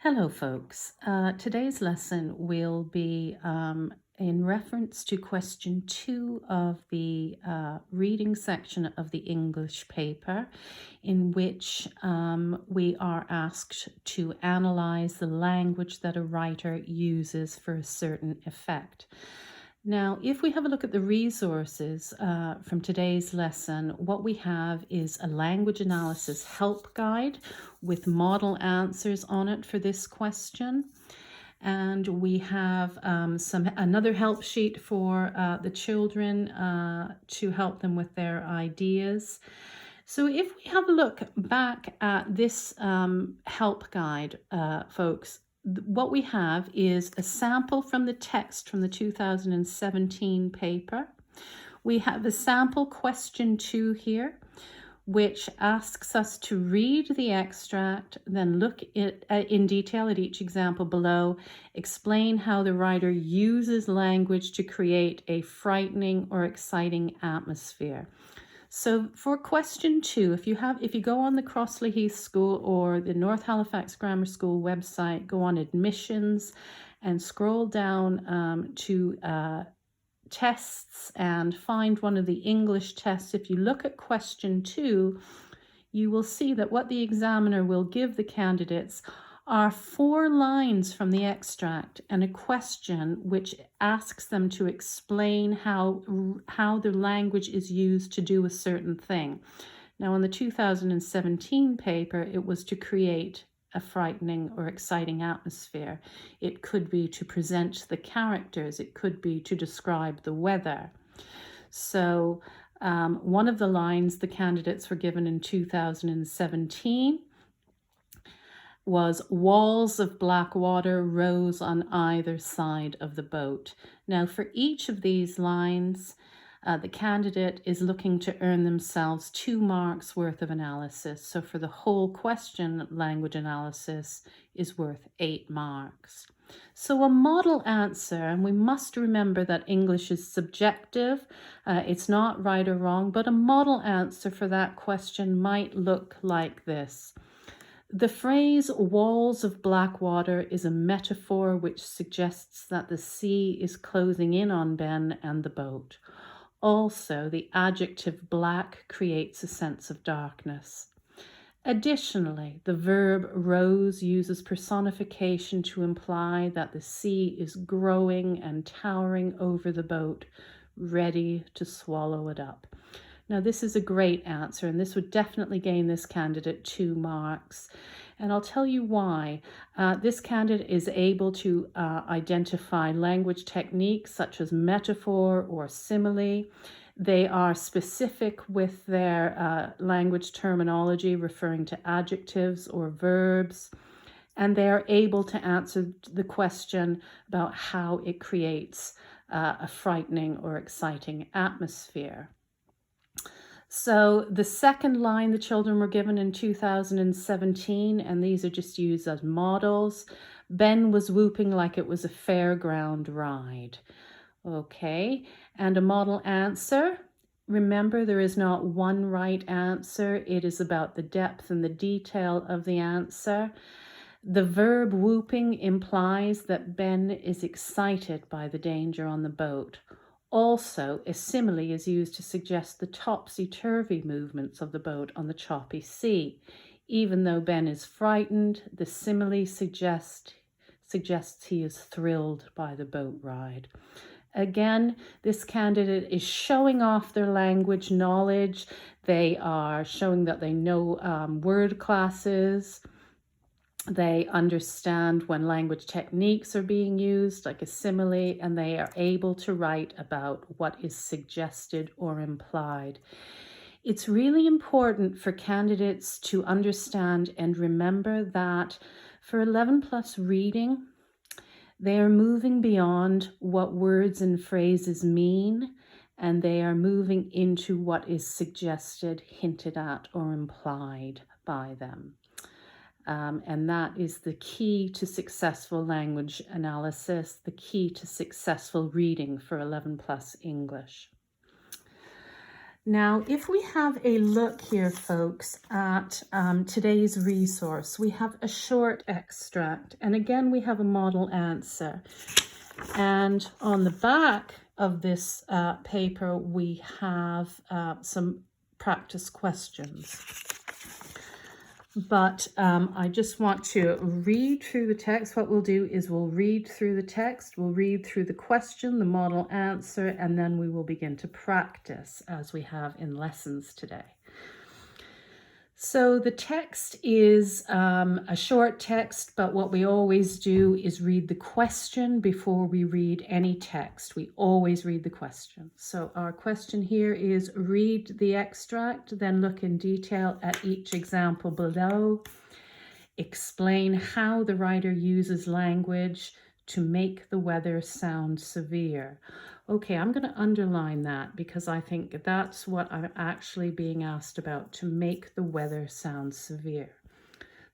Hello, folks. Today's lesson will be in reference to question 2 of the reading section of the English paper, in which we are asked to analyze the language that a writer uses for a certain effect. Now, if we have a look at the resources from today's lesson, what we have is a language analysis help guide with model answers on it for this question. And we have another help sheet for the children to help them with their ideas. So if we have a look back at this help guide, folks, what we have is a sample from the text from the 2017 paper. We have a sample question 2 here, which asks us to read the extract, then look in detail at each example below, explain how the writer uses language to create a frightening or exciting atmosphere. So for question 2, if you go on the Crossley Heath School or the North Halifax Grammar School website, go on admissions and scroll down to tests and find one of the English tests. If you look at question 2, you will see that what the examiner will give the candidates are 4 lines from the extract and a question which asks them to explain how the language is used to do a certain thing. Now, in the 2017 paper, it was to create a frightening or exciting atmosphere. It could be to present the characters. It could be to describe the weather. So one of the lines the candidates were given in 2017 was walls of black water rose on either side of the boat. Now, for each of these lines, the candidate is looking to earn themselves 2 marks worth of analysis. So for the whole question, language analysis is worth 8 marks. So a model answer, and we must remember that English is subjective. It's not right or wrong, but a model answer for that question might look like this. The phrase walls of black water is a metaphor which suggests that the sea is closing in on Ben and the boat. Also, the adjective black creates a sense of darkness. Additionally, the verb rose uses personification to imply that the sea is growing and towering over the boat, ready to swallow it up. Now, this is a great answer, and this would definitely gain this candidate 2 marks. And I'll tell you why. This candidate is able to identify language techniques such as metaphor or simile. They are specific with their language terminology, referring to adjectives or verbs. And they are able to answer the question about how it creates a frightening or exciting atmosphere. So the second line the children were given in 2017, and these are just used as models. Ben was whooping like it was a fairground ride. Okay, and a model answer. Remember, there is not one right answer. It is about the depth and the detail of the answer. The verb whooping implies that Ben is excited by the danger on the boat. Also, a simile is used to suggest the topsy-turvy movements of the boat on the choppy sea. Even though Ben is frightened, the simile suggests he is thrilled by the boat ride. Again, this candidate is showing off their language knowledge. They are showing that they know word classes. They understand when language techniques are being used, like a simile, and they are able to write about what is suggested or implied. It's really important for candidates to understand and remember that for 11 plus reading, they are moving beyond what words and phrases mean, and they are moving into what is suggested, hinted at, or implied by them. And that is the key to successful language analysis, the key to successful reading for 11 plus English. Now, if we have a look here, folks, at today's resource, we have a short extract. And again, we have a model answer. And on the back of this paper, we have some practice questions. But I just want to read through the text. What we'll do is we'll read through the text, we'll read through the question, the model answer, and then we will begin to practice as we have in lessons today. So the text is a short text, but what we always do is read the question before we read any text. We always read the question. So our question here is read the extract, then look in detail at each example below. Explain how the writer uses language to make the weather sound severe. Okay, I'm going to underline that because I think that's what I'm actually being asked about, to make the weather sound severe.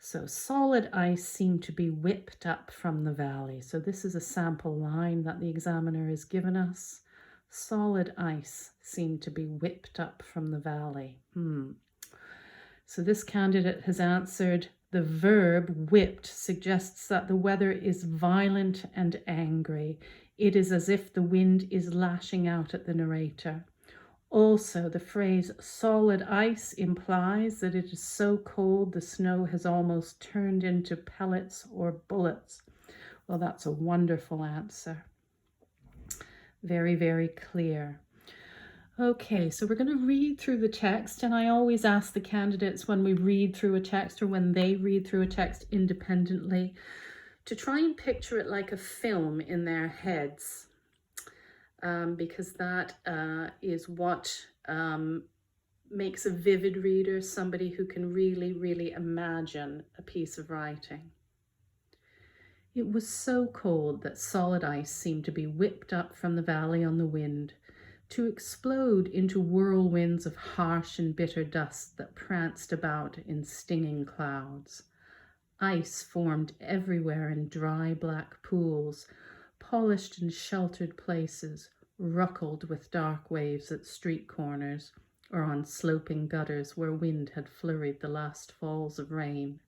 So solid ice seemed to be whipped up from the valley. So this is a sample line that the examiner has given us. Solid ice seemed to be whipped up from the valley. So this candidate has answered, the verb whipped suggests that the weather is violent and angry. It is as if the wind is lashing out at the narrator. Also, the phrase solid ice implies that it is so cold the snow has almost turned into pellets or bullets. Well, that's a wonderful answer. Very, very clear. Okay, so we're going to read through the text, and I always ask the candidates when we read through a text or when they read through a text independently to try and picture it like a film in their heads, because that is what makes a vivid reader somebody who can really, really imagine a piece of writing. It was so cold that solid ice seemed to be whipped up from the valley on the wind, to explode into whirlwinds of harsh and bitter dust that pranced about in stinging clouds. Ice formed everywhere in dry black pools, polished in sheltered places, ruckled with dark waves at street corners or on sloping gutters where wind had flurried the last falls of rain.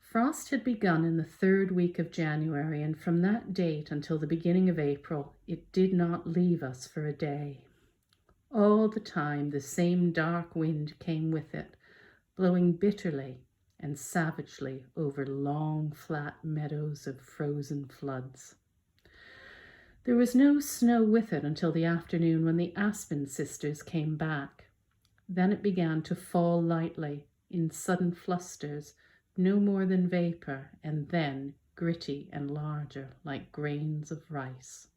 Frost had begun in the third week of January, and from that date until the beginning of April, it did not leave us for a day. All the time, the same dark wind came with it, blowing bitterly and savagely over long, flat meadows of frozen floods. There was no snow with it until the afternoon when the Aspen sisters came back. Then it began to fall lightly, in sudden flusters, no more than vapor, and then gritty and larger, like grains of rice.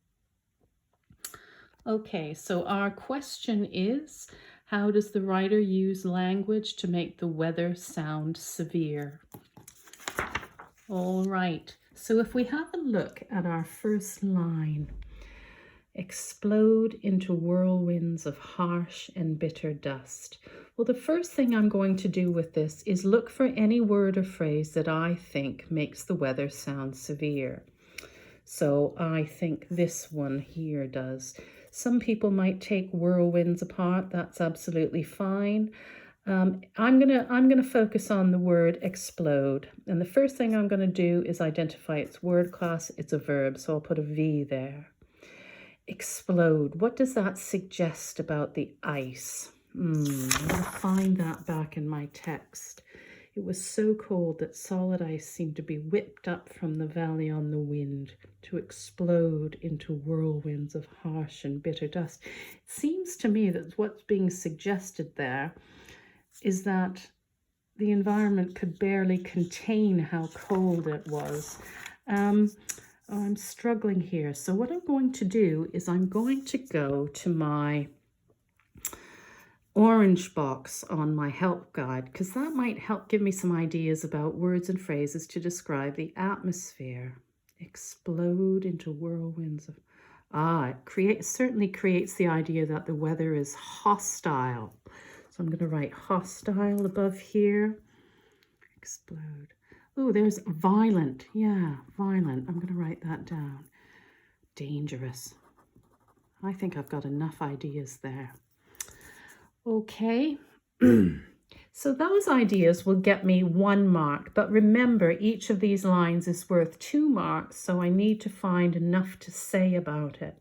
Okay, so our question is, how does the writer use language to make the weather sound severe? All right, so if we have a look at our first line, explode into whirlwinds of harsh and bitter dust. Well, the first thing I'm going to do with this is look for any word or phrase that I think makes the weather sound severe. So I think this one here does. Some people might take whirlwinds apart. That's absolutely fine. I'm gonna focus on the word explode. And the first thing I'm gonna do is identify its word class. It's a verb, so I'll put a V there. Explode. What does that suggest about the ice? I'm going to find that back in my text. It was so cold that solid ice seemed to be whipped up from the valley on the wind, to explode into whirlwinds of harsh and bitter dust. It seems to me that what's being suggested there is that the environment could barely contain how cold it was. I'm struggling here. So what I'm going to do is I'm going to go to my orange box on my help guide, because that might help give me some ideas about words and phrases to describe the atmosphere. Explode into whirlwinds of... it certainly creates the idea that the weather is hostile. So I'm going to write hostile above here. Explode. Oh, there's violent. Yeah, violent. I'm going to write that down. Dangerous. I think I've got enough ideas there. Okay. So those ideas will get me 1 mark, but remember each of these lines is worth 2 marks, so I need to find enough to say about it.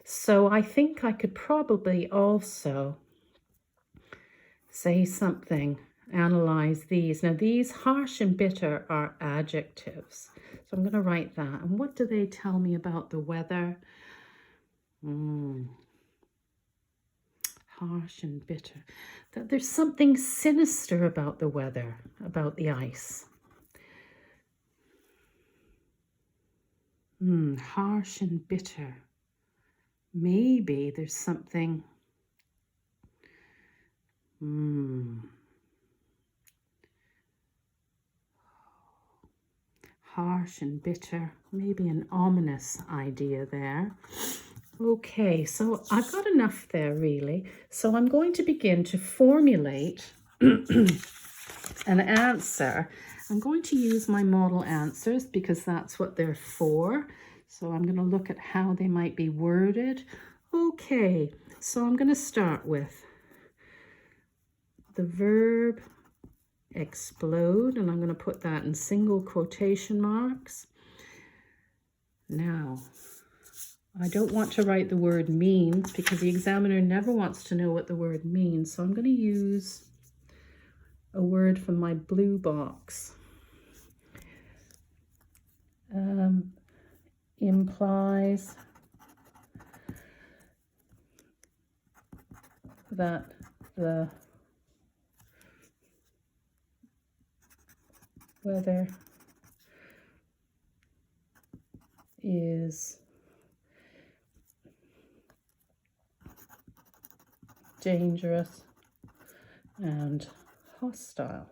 So I think I could probably also say something, analyze these. Now these harsh and bitter are adjectives. So I'm going to write that. And what do they tell me about the weather? Harsh and bitter. That there's something sinister about the weather, about the ice. Harsh and bitter. Maybe there's something. Harsh and bitter. Maybe an ominous idea there. Okay, so I've got enough there really. So I'm going to begin to formulate an answer. I'm going to use my model answers because that's what they're for. So I'm going to look at how they might be worded. Okay, so I'm going to start with the verb explode, and I'm going to put that in single quotation marks. Now, I don't want to write the word means because the examiner never wants to know what the word means. So I'm going to use a word from my blue box. Implies that the weather is dangerous and hostile.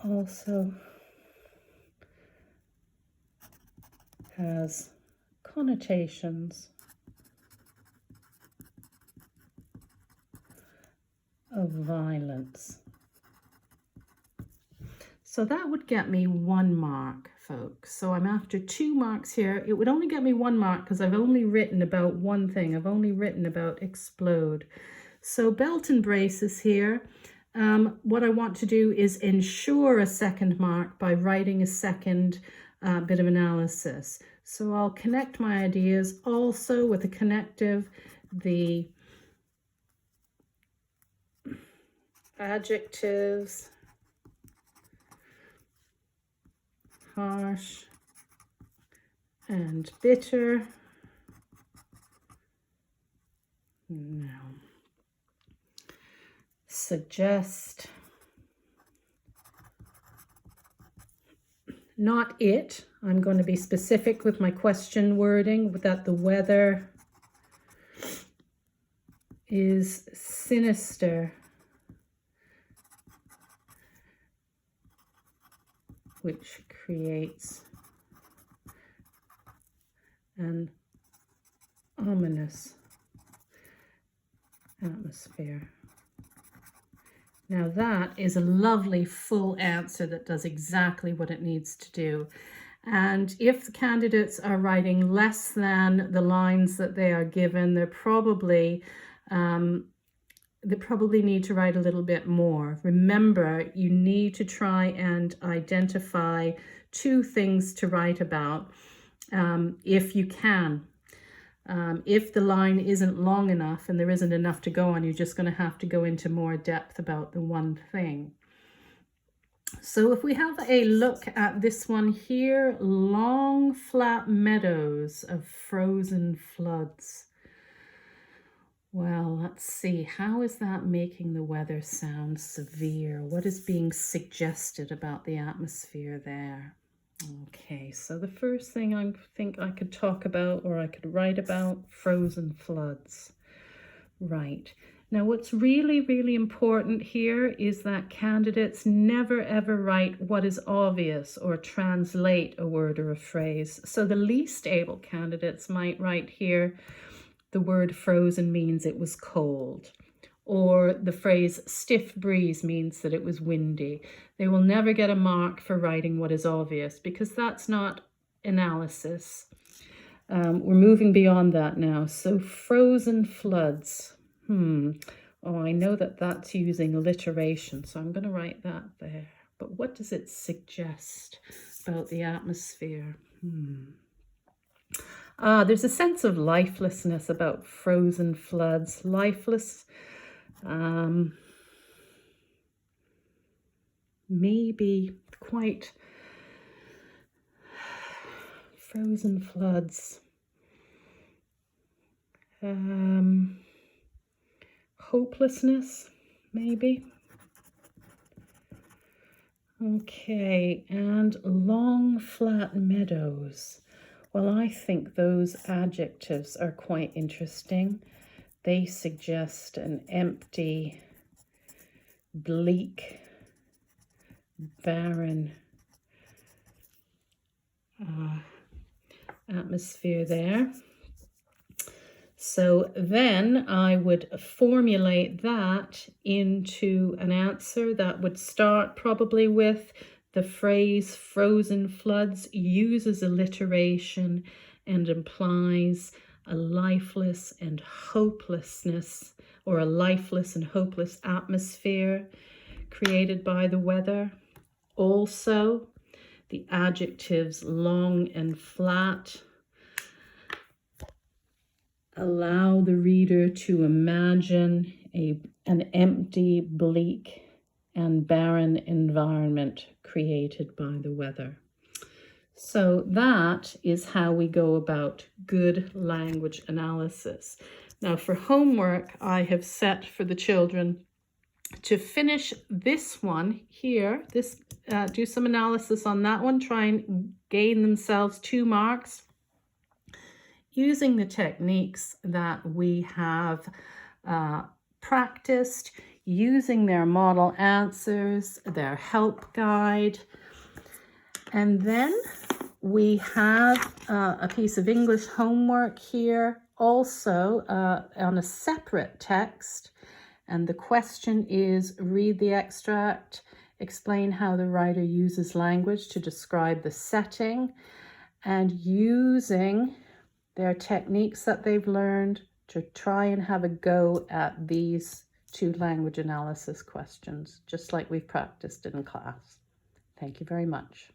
Also has connotations of violence. So that would get me 1 mark, folks. So I'm after 2 marks here. It would only get me 1 mark because I've only written about one thing. I've only written about explode. So belt and braces here. What I want to do is ensure a 2nd mark by writing a 2nd bit of analysis. So I'll connect my ideas also with a connective, the adjectives, harsh and bitter. Now, suggest, not it. I'm going to be specific with my question wording, that the weather is sinister, which creates an ominous atmosphere. Now that is a lovely full answer that does exactly what it needs to do. And if the candidates are writing less than the lines that they are given, they probably need to write a little bit more. Remember, you need to try and identify 2 things to write about if you can. If the line isn't long enough and there isn't enough to go on, you're just going to have to go into more depth about the one thing. So if we have a look at this one here, long flat meadows of frozen floods. Well, let's see, how is that making the weather sound severe? What is being suggested about the atmosphere there? Okay, so the first thing I think I could talk about, or I could write about, frozen floods. Right. Now, what's really, really important here is that candidates never ever write what is obvious or translate a word or a phrase. So the least able candidates might write here, the word frozen means it was cold. or the phrase stiff breeze means that it was windy. They will never get a mark for writing what is obvious because that's not analysis. We're moving beyond that now. So frozen floods. Oh, I know that that's using alliteration, so I'm going to write that there. But what does it suggest about the atmosphere? There's a sense of lifelessness about frozen floods. Lifeless. Maybe quite frozen floods. Hopelessness, maybe. Okay, and long flat meadows. Well, I think those adjectives are quite interesting. They suggest an empty, bleak, barren atmosphere there. So then I would formulate that into an answer that would start probably with the phrase frozen floods uses alliteration and implies a lifeless and hopelessness, or a lifeless and hopeless atmosphere created by the weather. Also, the adjectives long and flat allow the reader to imagine an empty, bleak, and barren environment created by the weather. So that is how we go about good language analysis. Now for homework, I have set for the children to finish this one here, do some analysis on that one, try and gain themselves 2 marks using the techniques that we have practiced, using their model answers, their help guide. And then we have a piece of English homework here, also on a separate text. And the question is, read the extract, explain how the writer uses language to describe the setting, and using their techniques that they've learned to try and have a go at these 2 language analysis questions, just like we've practiced in class. Thank you very much.